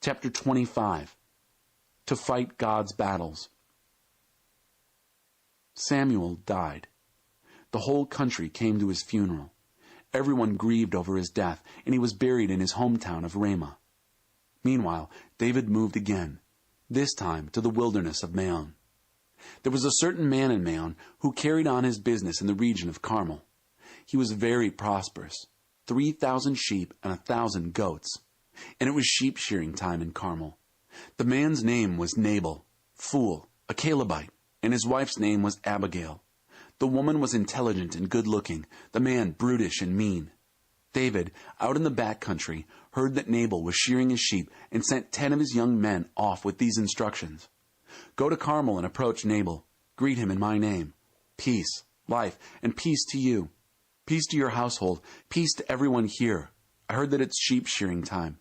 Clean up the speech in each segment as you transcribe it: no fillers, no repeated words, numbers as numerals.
Chapter 25. To fight God's battles. Samuel died. The whole country came to his funeral. Everyone grieved over his death, and he was buried in his hometown of Ramah. Meanwhile, David moved again, this time to the wilderness of Maon. There was a certain man in Maon who carried on his business in the region of Carmel. He was very prosperous, 3,000 sheep and 1,000 goats. And it was sheep shearing time in Carmel. The man's name was Nabal, fool, a Calebite, and his wife's name was Abigail. The woman was intelligent and good-looking, the man brutish and mean. David, out in the back country, heard that Nabal was shearing his sheep and sent 10 of his young men off with these instructions. Go to Carmel and approach Nabal. Greet him in my name. Peace, life, and peace to you. Peace to your household. Peace to everyone here. I heard that it's sheep shearing time.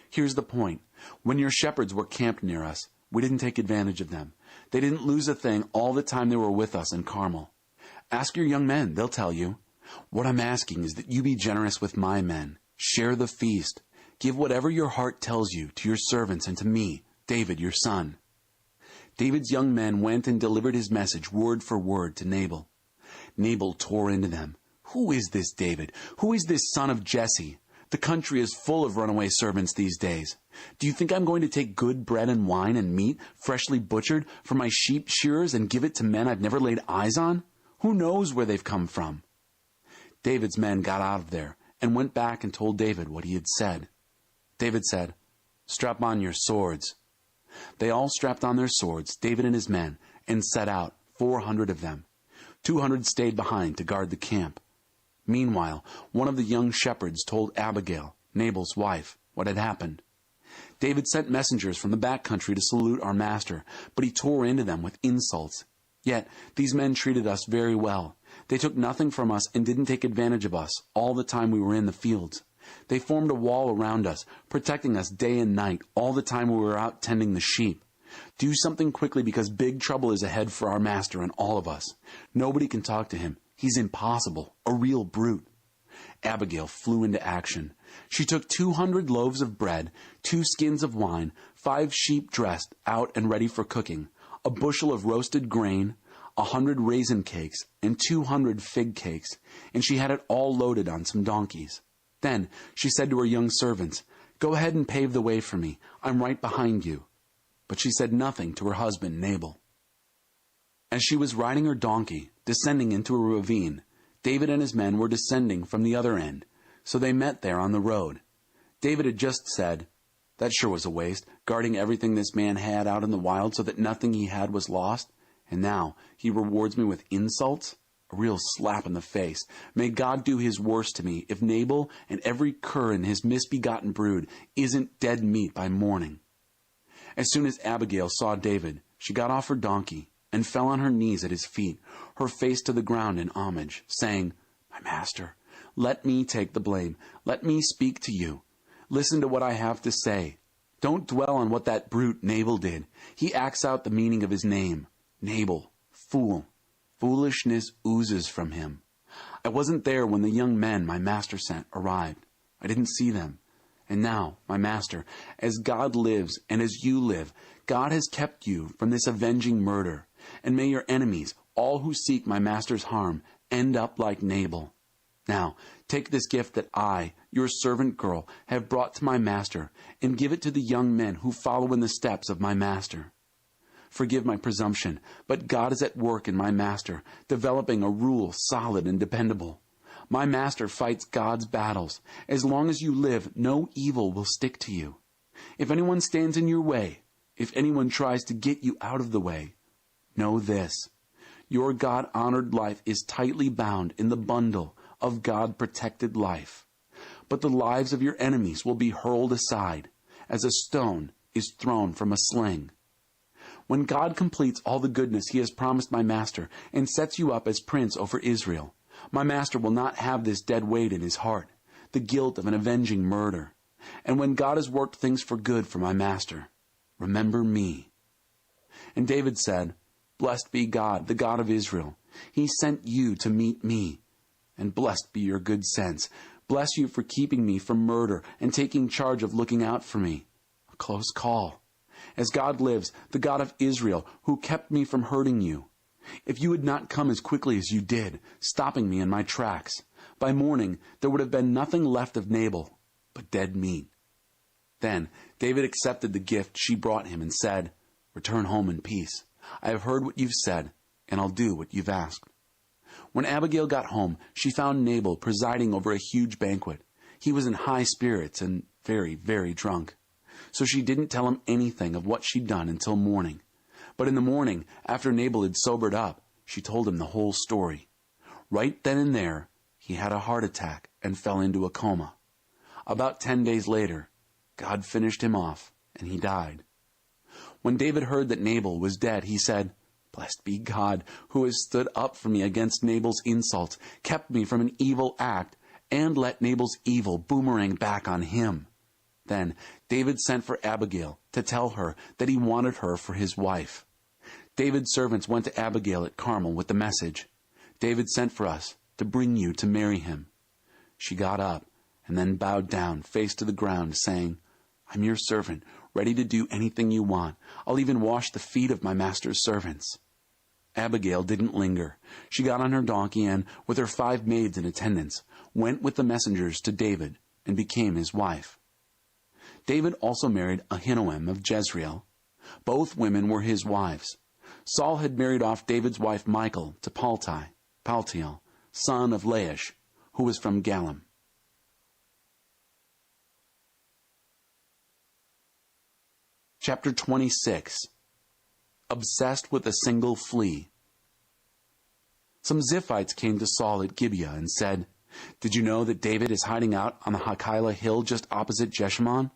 Here's the point. When your shepherds were camped near us, we didn't take advantage of them. They didn't lose a thing all the time they were with us in Carmel. Ask your young men, they'll tell you. What I'm asking is that you be generous with my men. Share the feast. Give whatever your heart tells you to your servants and to me, David, your son. David's young men went and delivered his message word for word to Nabal. Nabal tore into them. Who is this David? Who is this son of Jesse? The country is full of runaway servants these days. Do you think I'm going to take good bread and wine and meat, freshly butchered, from my sheep shearers and give it to men I've never laid eyes on? Who knows where they've come from? David's men got out of there and went back and told David what he had said. David said, "Strap on your swords." They all strapped on their swords, David and his men, and set out, 400 of them. 200 stayed behind to guard the camp. Meanwhile, one of the young shepherds told Abigail, Nabal's wife, what had happened. David sent messengers from the back country to salute our master, but he tore into them with insults. Yet these men treated us very well. They took nothing from us and didn't take advantage of us all the time we were in the fields. They formed a wall around us, protecting us day and night all the time we were out tending the sheep. Do something quickly because big trouble is ahead for our master and all of us. Nobody can talk to him. He's impossible, a real brute. Abigail flew into action. She took 200 loaves of bread, 2 skins of wine, 5 sheep dressed out and ready for cooking, a bushel of roasted grain, 100 raisin cakes, and 200 fig cakes, and she had it all loaded on some donkeys. Then she said to her young servants, "Go ahead and pave the way for me. I'm right behind you." But she said nothing to her husband Nabal. As she was riding her donkey, descending into a ravine, David and his men were descending from the other end, so they met there on the road. David had just said, "That sure was a waste, guarding everything this man had out in the wild so that nothing he had was lost, and now he rewards me with insults? A real slap in the face. May God do his worst to me if Nabal and every cur in his misbegotten brood isn't dead meat by morning." As soon as Abigail saw David, she got off her donkey and fell on her knees at his feet, her face to the ground in homage, saying, "My master, let me take the blame. Let me speak to you. Listen to what I have to say. Don't dwell on what that brute Nabal did. He acts out the meaning of his name. Nabal, fool. Foolishness oozes from him. I wasn't there when the young men my master sent arrived. I didn't see them. And now, my master, as God lives and as you live, God has kept you from this avenging murder. And may your enemies, all who seek my master's harm, end up like Nabal. Now, take this gift that I, your servant girl, have brought to my master, and give it to the young men who follow in the steps of my master. Forgive my presumption, but God is at work in my master, developing a rule solid and dependable. My master fights God's battles. As long as you live, no evil will stick to you. If anyone stands in your way, if anyone tries to get you out of the way, know this: your God-honored life is tightly bound in the bundle of God-protected life. But the lives of your enemies will be hurled aside, as a stone is thrown from a sling. When God completes all the goodness he has promised my master and sets you up as prince over Israel, my master will not have this dead weight in his heart, the guilt of an avenging murder. And when God has worked things for good for my master, remember me." And David said, "Blessed be God, the God of Israel. He sent you to meet me. And blessed be your good sense. Bless you for keeping me from murder and taking charge of looking out for me. A close call. As God lives, the God of Israel, who kept me from hurting you, if you had not come as quickly as you did, stopping me in my tracks, by morning there would have been nothing left of Nabal but dead meat. Then David accepted the gift she brought him and said, "Return home in peace. I have heard what you've said, and I'll do what you've asked." When Abigail got home, she found Nabal presiding over a huge banquet. He was in high spirits and very, very drunk. So she didn't tell him anything of what she'd done until morning. But in the morning, after Nabal had sobered up, she told him the whole story. Right then and there, he had a heart attack and fell into a coma. About 10 days later, God finished him off, and he died. When David heard that Nabal was dead, he said, "Blessed be God, who has stood up for me against Nabal's insults, kept me from an evil act, and let Nabal's evil boomerang back on him." Then David sent for Abigail to tell her that he wanted her for his wife. David's servants went to Abigail at Carmel with the message, "David sent for us to bring you to marry him." She got up and then bowed down, face to the ground, saying, "I'm your servant, ready to do anything you want. I'll even wash the feet of my master's servants." Abigail didn't linger. She got on her donkey and, with her 5 maids in attendance, went with the messengers to David and became his wife. David also married Ahinoam of Jezreel. Both women were his wives. Saul had married off David's wife Michal to Paltiel, son of Laish, who was from Galim. Chapter 26. Obsessed with a single flea. Some Ziphites came to Saul at Gibeah and said, "Did you know that David is hiding out on the Hakilah hill just opposite Jeshimon?"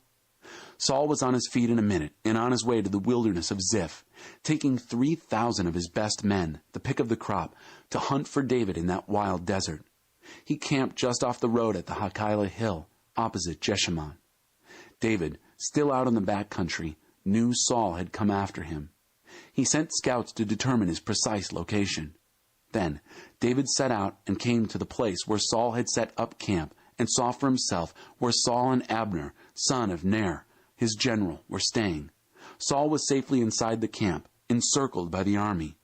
Saul was on his feet in a minute and on his way to the wilderness of Ziph, taking 3,000 of his best men, the pick of the crop, to hunt for David in that wild desert. He camped just off the road at the Hakilah hill, opposite Jeshimon. David, still out in the back country, knew Saul had come after him. He sent scouts to determine his precise location. Then David set out and came to the place where Saul had set up camp and saw for himself where Saul and Abner, son of Ner, his general, were staying. Saul was safely inside the camp, encircled by the army.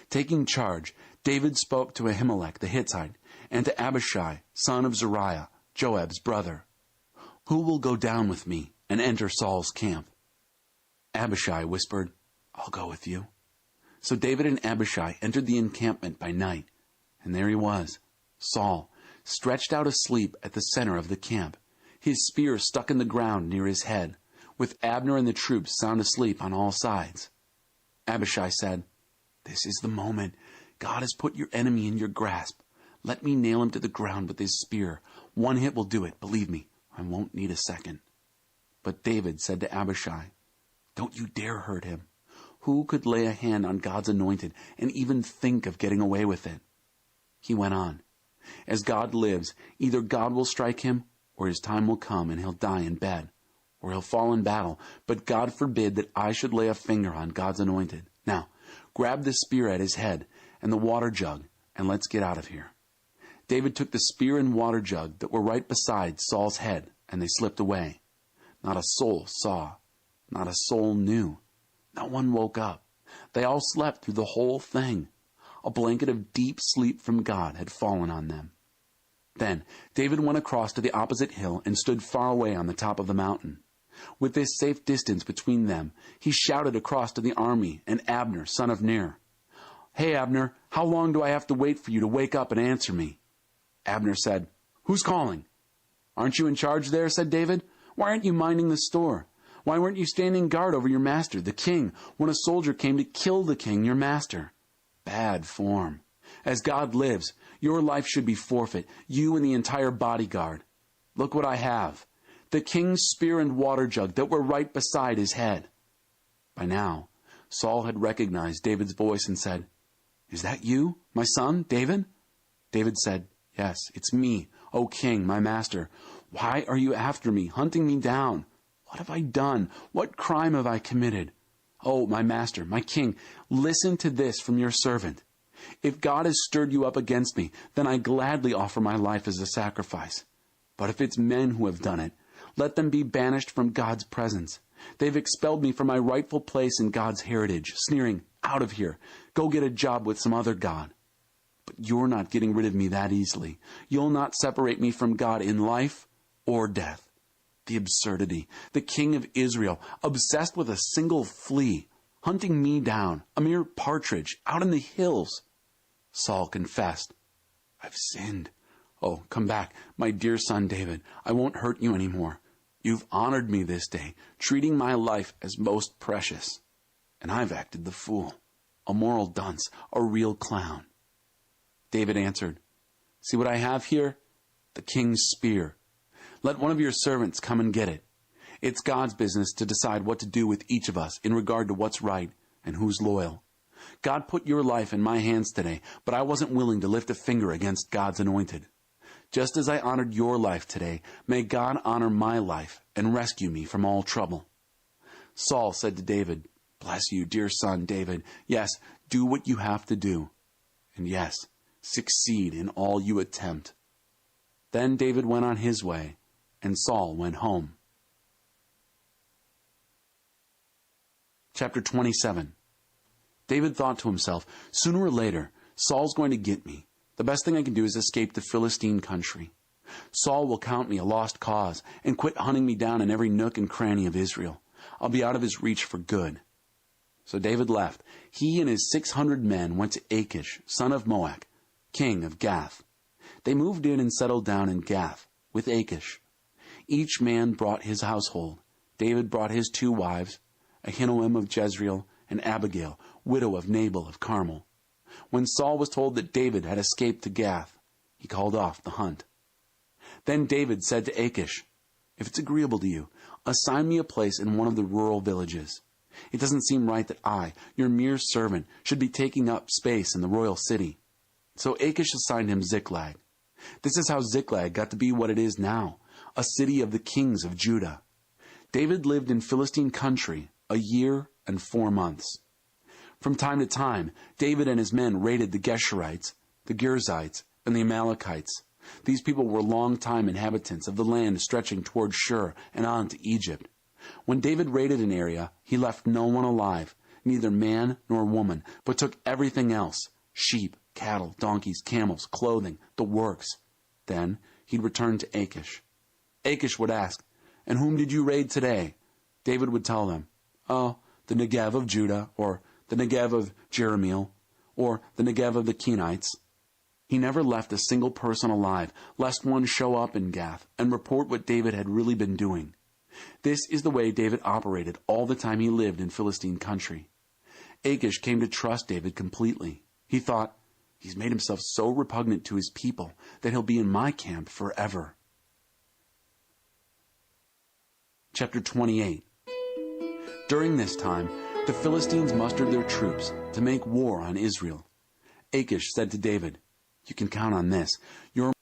Taking charge, David spoke to Ahimelech the Hittite and to Abishai, son of Zeruiah, Joab's brother. "Who will go down with me and enter Saul's camp?" Abishai whispered, "I'll go with you." So David and Abishai entered the encampment by night, and there he was, Saul, stretched out asleep at the center of the camp, his spear stuck in the ground near his head, with Abner and the troops sound asleep on all sides. Abishai said, "This is the moment. God has put your enemy in your grasp. Let me nail him to the ground with his spear. One hit will do it, believe me. I won't need a second." But David said to Abishai, "Don't you dare hurt him. Who could lay a hand on God's anointed and even think of getting away with it?" He went on, "As God lives, either God will strike him, or his time will come and he'll die in bed, or he'll fall in battle, but God forbid that I should lay a finger on God's anointed. Now, grab the spear at his head and the water jug, and let's get out of here." David took the spear and water jug that were right beside Saul's head, and they slipped away. Not a soul saw. Not a soul knew. No one woke up. They all slept through the whole thing. A blanket of deep sleep from God had fallen on them. Then David went across to the opposite hill and stood far away on the top of the mountain. With this safe distance between them, he shouted across to the army and Abner, son of Ner, "Hey, Abner, how long do I have to wait for you to wake up and answer me?" Abner said, "Who's calling?" "Aren't you in charge there?" said David. "Why aren't you minding the store? Why weren't you standing guard over your master, the king, when a soldier came to kill the king, your master? Bad form. As God lives, your life should be forfeit, you and the entire bodyguard. Look what I have. The king's spear and water jug that were right beside his head." By now, Saul had recognized David's voice and said, "Is that you, my son, David?" David said, "Yes, it's me, O king, my master. Why are you after me, hunting me down? What have I done? What crime have I committed? Oh, my master, my king, listen to this from your servant. If God has stirred you up against me, then I gladly offer my life as a sacrifice. But if it's men who have done it, let them be banished from God's presence. They've expelled me from my rightful place in God's heritage, sneering, "Out of here. Go get a job with some other god." But you're not getting rid of me that easily. You'll not separate me from God in life or death. The absurdity. The king of Israel, obsessed with a single flea, hunting me down, a mere partridge, out in the hills. Saul confessed, "I've sinned. Oh, come back, my dear son David. I won't hurt you anymore. You've honored me this day, treating my life as most precious. And I've acted the fool, a moral dunce, a real clown." David answered, "See what I have here? The king's spear. Let one of your servants come and get it. It's God's business to decide what to do with each of us in regard to what's right and who's loyal. God put your life in my hands today, but I wasn't willing to lift a finger against God's anointed. Just as I honored your life today, may God honor my life and rescue me from all trouble." Saul said to David, "Bless you, dear son David. Yes, do what you have to do. And yes, succeed in all you attempt." Then David went on his way, and Saul went home. Chapter 27. David thought to himself, "Sooner or later, Saul's going to get me. The best thing I can do is escape the Philistine country. Saul will count me a lost cause and quit hunting me down in every nook and cranny of Israel. I'll be out of his reach for good." So David left. He and his 600 men went to Achish, son of Moach, king of Gath. They moved in and settled down in Gath with Achish. Each man brought his household. David brought his 2 wives, Ahinoam of Jezreel and Abigail, widow of Nabal of Carmel. When Saul was told that David had escaped to Gath, he called off the hunt. Then David said to Achish, "If it's agreeable to you, assign me a place in one of the rural villages. It doesn't seem right that I, your mere servant, should be taking up space in the royal city." So Achish assigned him Ziklag. This is how Ziklag got to be what it is now, a city of the kings of Judah. David lived in Philistine country a year and 4 months. From time to time, David and his men raided the Geshurites, the Girzites, and the Amalekites. These people were long-time inhabitants of the land stretching toward Shur and on to Egypt. When David raided an area, he left no one alive, neither man nor woman, but took everything else: sheep, cattle, donkeys, camels, clothing, the works. Then he'd return to Achish. Achish would ask, "And whom did you raid today?" David would tell them, "Oh, the Negev of Judah, or the Negev of Jerahmeel, or the Negev of the Kenites." He never left a single person alive, lest one show up in Gath and report what David had really been doing. This is the way David operated all the time he lived in Philistine country. Achish came to trust David completely. He thought, "He's made himself so repugnant to his people that he'll be in my camp forever." Chapter 28. During this time, the Philistines mustered their troops to make war on Israel. Achish said to David, "You can count on this. Your